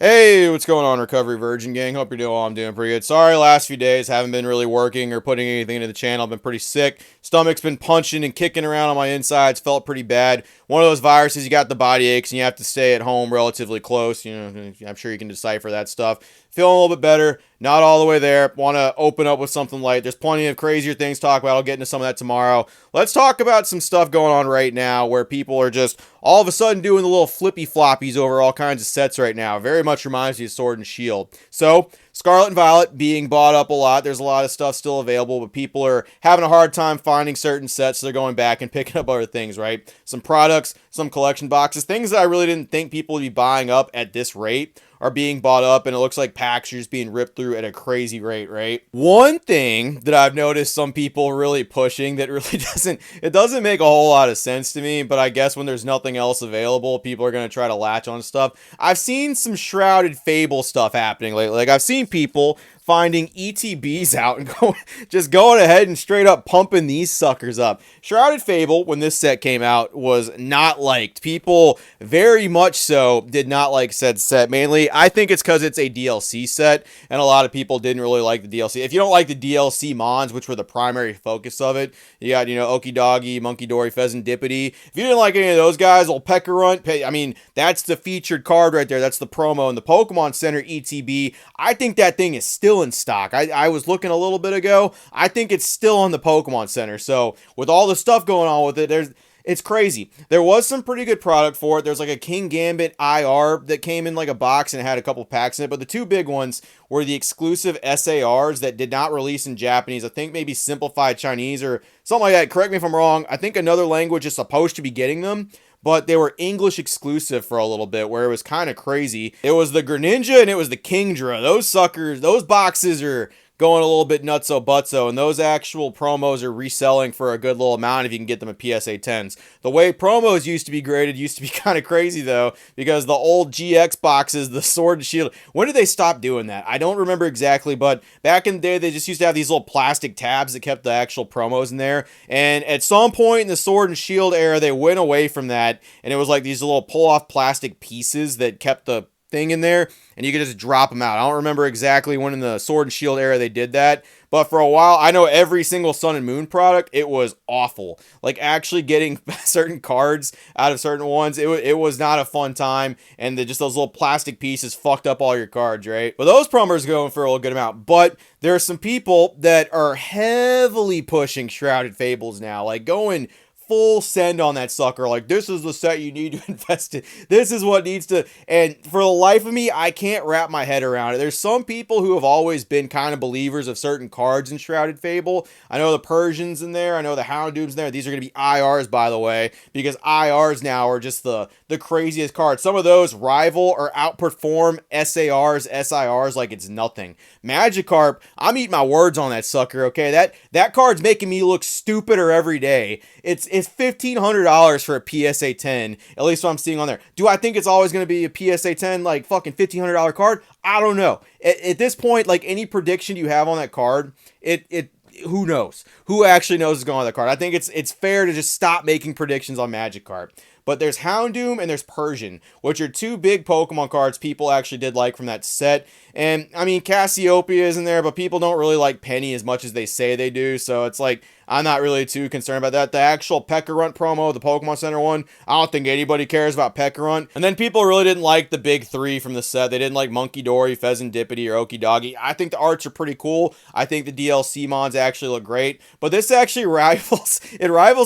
Hey, what's going on, Recovery Virgin Gang? Hope you're doing well. I'm doing pretty good. Sorry, last few days haven't been really working or putting anything into the channel. I've been pretty sick. Stomach's been punching and kicking around on my insides. Felt pretty bad. One of those viruses, you got the body aches and you have to stay at home relatively close. I'm sure you can decipher that stuff. Feeling a little bit better. Not all the way there. Want to open up with something light. There's plenty of crazier things to talk about. I'll get into some of that tomorrow. Let's talk about some stuff going on right now where people are just all of a sudden doing the little flippy floppies over all kinds of sets right now. Very much reminds me of Sword and Shield. So, Scarlet and Violet being bought up a lot. There's a lot of stuff still available, but people are having a hard time finding certain sets, so they're going back and picking up other things, right? Some products, some collection boxes, things that I really didn't think people would be buying up at this rate are being bought up, and it looks like packs are just being ripped through at a crazy rate, right? One thing that I've noticed some people really pushing that really doesn't make a whole lot of sense to me, but I guess when there's nothing else available, people are going to try to latch on stuff. I've seen some Shrouded Fable stuff happening lately. Like, I've seen people finding ETBs out and just going ahead and straight up pumping these suckers up. Shrouded Fable, when this set came out, was not liked. People very much so did not like said set. Mainly, I think it's because it's a DLC set, and a lot of people didn't really like the DLC. If you don't like the DLC mons, which were the primary focus of it, you got, Okie Doggy, Monkey Dory, Pheasant Dippity. If you didn't like any of those guys, old Peccarunt, I mean, that's the featured card right there. That's the promo in the Pokemon Center ETB. I think that thing is still in stock. I was looking a little bit ago. I think it's still on the Pokemon Center. So with all the stuff going on with it, it's crazy. There was some pretty good product for it. There's like a King Gambit IR that came in like a box and it had a couple packs in it. But the two big ones were the exclusive SARs that did not release in Japanese. I think maybe simplified Chinese or something like that. Correct me if I'm wrong. I think another language is supposed to be getting them, but they were English exclusive for a little bit, where it was kind of crazy. It was the Greninja and it was the Kingdra. Those suckers, those boxes are going a little bit nutso butso, and those actual promos are reselling for a good little amount if you can get them at PSA 10s. The way promos used to be graded used to be kind of crazy, though, because the old GX boxes, the Sword and Shield, when did they stop doing that? I don't remember exactly, but back in the day, they just used to have these little plastic tabs that kept the actual promos in there, and at some point in the Sword and Shield era, they went away from that, and it was like these little pull-off plastic pieces that kept the thing in there, and you could just drop them out. I don't remember exactly when in the Sword and Shield era they did that, but for a while, I know every single Sun and Moon product, it was awful. Like, actually getting certain cards out of certain ones, it was not a fun time, and just those little plastic pieces fucked up all your cards, right? But those promos are going for a good amount, but there are some people that are heavily pushing Shrouded Fables now, like going full send on that sucker. Like, this is the set you need to invest in. This is what needs to, and for the life of me, I can't wrap my head around it. There's some people who have always been kind of believers of certain cards in Shrouded Fable. I know the Persians in there. I know the Houndoom's in there. These are going to be IRs, by the way, because IRs now are just the craziest cards. Some of those rival or outperform SARs, SIRs like it's nothing. Magikarp, I'm eating my words on that sucker, okay? That card's making me look stupider every day. It's $1,500 for a PSA 10, at least what I'm seeing on there. Do I think it's always going to be a PSA 10, like fucking $1,500 card? I don't know. At this point, like, any prediction you have on that card, who knows? Who actually knows is going on that card? I think it's fair to just stop making predictions on Magikarp. But there's Houndoom and there's Persian, which are two big Pokemon cards people actually did like from that set. And, I mean, Cassiopeia is in there, but people don't really like Penny as much as they say they do. So it's like, I'm not really too concerned about that. The actual Peccarunt promo, the Pokemon Center one, I don't think anybody cares about Peccarunt. And then people really didn't like the big three from the set. They didn't like Monkey Dory, Pheasant Dippity, or Okie Doggy. I think the arts are pretty cool. I think the DLC mons actually look great. But this actually rivals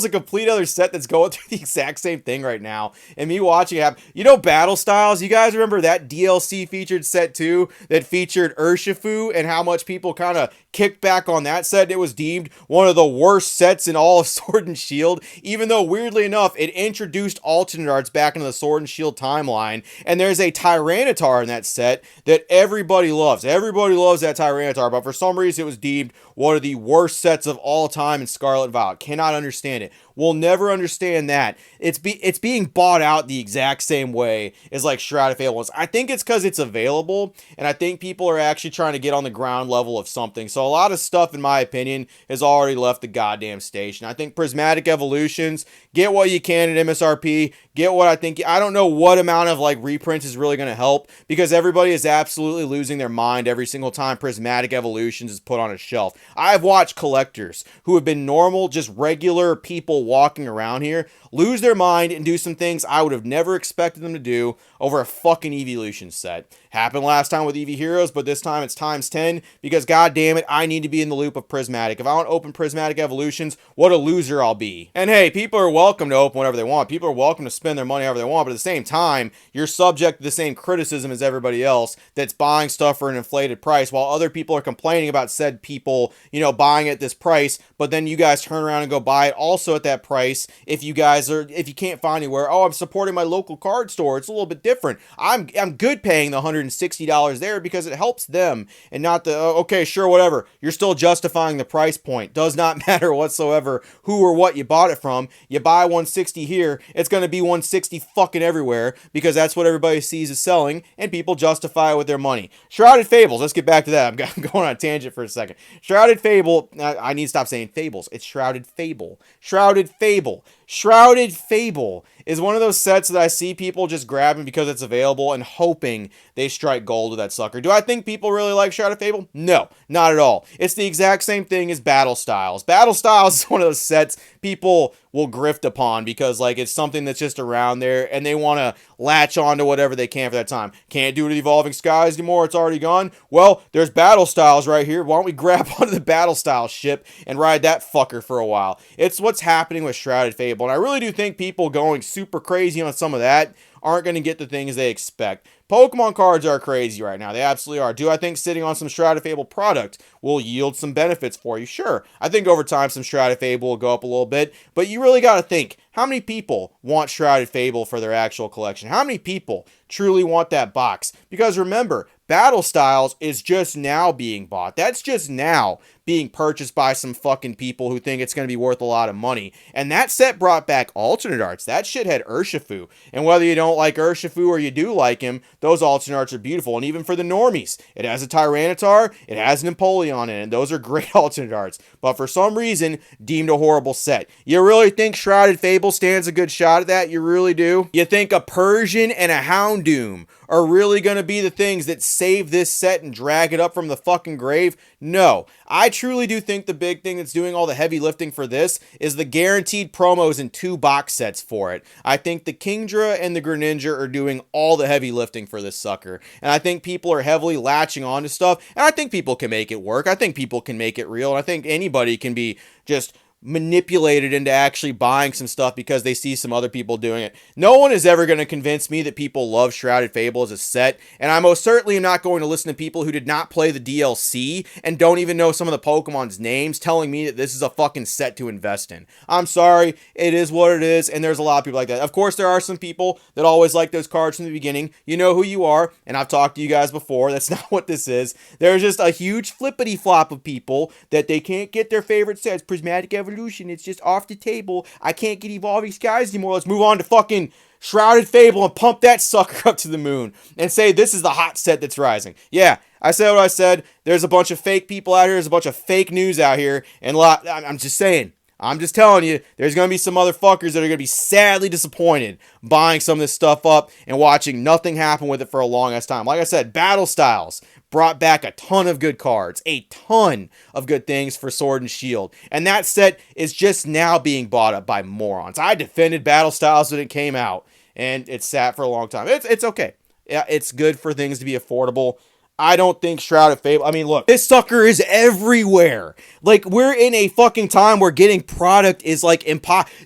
a complete other set that's going through the exact same thing right now. And me watching it happen. Battle Styles, you guys remember that DLC featured set too that featured Urshifu and how much people kind of kicked back on that set? It was deemed one of the worst sets in all of Sword and Shield, even though weirdly enough it introduced alternate arts back into the Sword and Shield timeline, and there's a Tyranitar in that set that everybody loves. Everybody loves that Tyranitar, but for some reason it was deemed one of the worst sets of all time in Scarlet and Violet. Cannot understand it. will never understand that. It's being bought out the exact same way as like Shrouded Fable is. I think it's because it's available, and I think people are actually trying to get on the ground level of something. So a lot of stuff, in my opinion, has already left the goddamn station. I think Prismatic Evolutions, get what you can at MSRP, get what I don't know what amount of like reprints is really going to help, because everybody is absolutely losing their mind every single time Prismatic Evolutions is put on a shelf. I've watched collectors who have been normal, just regular people walking around here lose their mind and do some things I would have never expected them to do over a fucking Evolution set. Happened last time with Eevee Heroes, but this time it's times 10, because god damn it, I need to be in the loop of Prismatic. If I want to open Prismatic Evolutions, what a loser I'll be. And hey, people are welcome to open whatever they want. People are welcome to spend their money however they want, but at the same time, you're subject to the same criticism as everybody else that's buying stuff for an inflated price, while other people are complaining about said people, buying at this price, but then you guys turn around and go buy it also at that price. If you can't find anywhere, I'm supporting my local card store, it's a little bit different. I'm good paying the $160 there because it helps them, and not the, okay, sure, whatever. You're still justifying the price point. Does not matter whatsoever who or what you bought it from. You buy 160 here, it's going to be 160 fucking everywhere, because that's what everybody sees is selling, and people justify it with their money. Shrouded Fables, let's get back to that. I'm going on a tangent for a second. Shrouded Fable, I need to stop saying Fables. It's Shrouded Fable. Shrouded Fable. Shrouded Fable is one of those sets that I see people just grabbing because it's available and hoping they strike gold with that sucker. Do I think people really like Shrouded Fable? No, not at all. It's the exact same thing as Battle Styles. Battle Styles is one of those sets people will grift upon because like it's something that's just around there and they want to latch on to whatever they can for that time. Can't do it with Evolving Skies anymore, it's already gone. Well, there's Battle Styles right here. Why don't we grab onto the Battle Styles ship and ride that fucker for a while? It's what's happening with Shrouded Fable, and I really do think people going super crazy on some of that aren't going to get the things they expect. Pokemon cards are crazy right now. They absolutely are. Do I think sitting on some Shrouded Fable product will yield some benefits for you? Sure. I think over time some Shrouded Fable will go up a little bit, but you really got to think, how many people want Shrouded Fable for their actual collection? How many people truly want that box? Because remember, Battle Styles is just now being bought. That's just now being purchased by some fucking people who think it's going to be worth a lot of money. And that set brought back alternate arts. That shit had Urshifu. And whether you don't like Urshifu or you do like him, those alternate arts are beautiful. And even for the normies, it has a Tyranitar, it has an Empoleon in it, and those are great alternate arts. But for some reason, deemed a horrible set. You really think Shrouded Fable stands a good shot at that? You really do? You think a Persian and a Houndoom are really going to be the things that save this set and drag it up from the fucking grave? No. I truly do think the big thing that's doing all the heavy lifting for this is the guaranteed promos in 2 box sets for it. I think the Kingdra and the Greninja are doing all the heavy lifting for this sucker. And I think people are heavily latching on to stuff. And I think people can make it work. I think people can make it real. And I think anybody can be just manipulated into actually buying some stuff because they see some other people doing it. No one is ever going to convince me that people love Shrouded Fable as a set, and I most certainly am not going to listen to people who did not play the DLC and don't even know some of the Pokemon's names telling me that this is a fucking set to invest in. I'm sorry, it is what it is, and there's a lot of people like that. Of course, there are some people that always like those cards from the beginning. You know who you are, and I've talked to you guys before. That's not what this is. There's just a huge flippity flop of people that they can't get their favorite sets. Prismatic Evolution, it's just off the table. I can't get Evolving Skies anymore. Let's move on to fucking Shrouded Fable and pump that sucker up to the moon and say this is the hot set that's rising. Yeah, I said what I said. There's a bunch of fake people out here. There's a bunch of fake news out here. And I'm just saying. I'm just telling you, there's going to be some motherfuckers that are going to be sadly disappointed buying some of this stuff up and watching nothing happen with it for a long ass time. Like I said, Battle Styles brought back a ton of good cards, a ton of good things for Sword and Shield. And that set is just now being bought up by morons. I defended Battle Styles when it came out, and it sat for a long time. It's okay. Yeah, it's good for things to be affordable. I don't think Shrouded Fable, I mean, look, this sucker is everywhere. Like, we're in a fucking time where getting product is like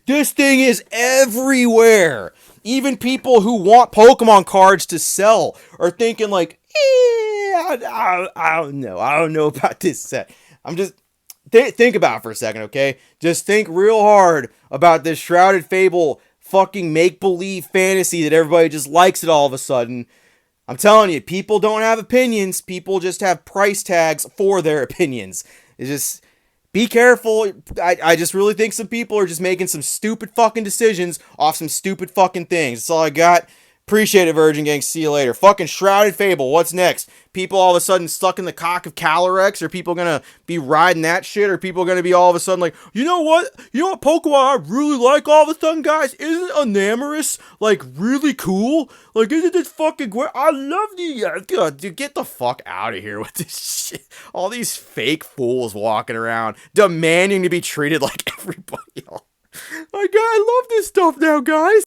this thing is everywhere. Even people who want Pokemon cards to sell are thinking like, I don't know. I don't know about this set. I'm just, think about it for a second, okay? Just think real hard about this Shrouded Fable fucking make-believe fantasy that everybody just likes it all of a sudden. I'm telling you, people don't have opinions. People just have price tags for their opinions. It's just, be careful. I just really think some people are just making some stupid fucking decisions off some stupid fucking things. That's all I got. Appreciate it, Virgin Gang. See you later. Fucking Shrouded Fable. What's next? People all of a sudden stuck in the cock of Calyrex? Are people gonna be riding that shit? Are people gonna be all of a sudden like, you know what? You know what Pokemon I really like all of a sudden, guys? Isn't Enamorus like really cool? Like, isn't this fucking great? I love the dude, get the fuck out of here with this shit. All these fake fools walking around demanding to be treated like everybody else. I love this stuff now, guys.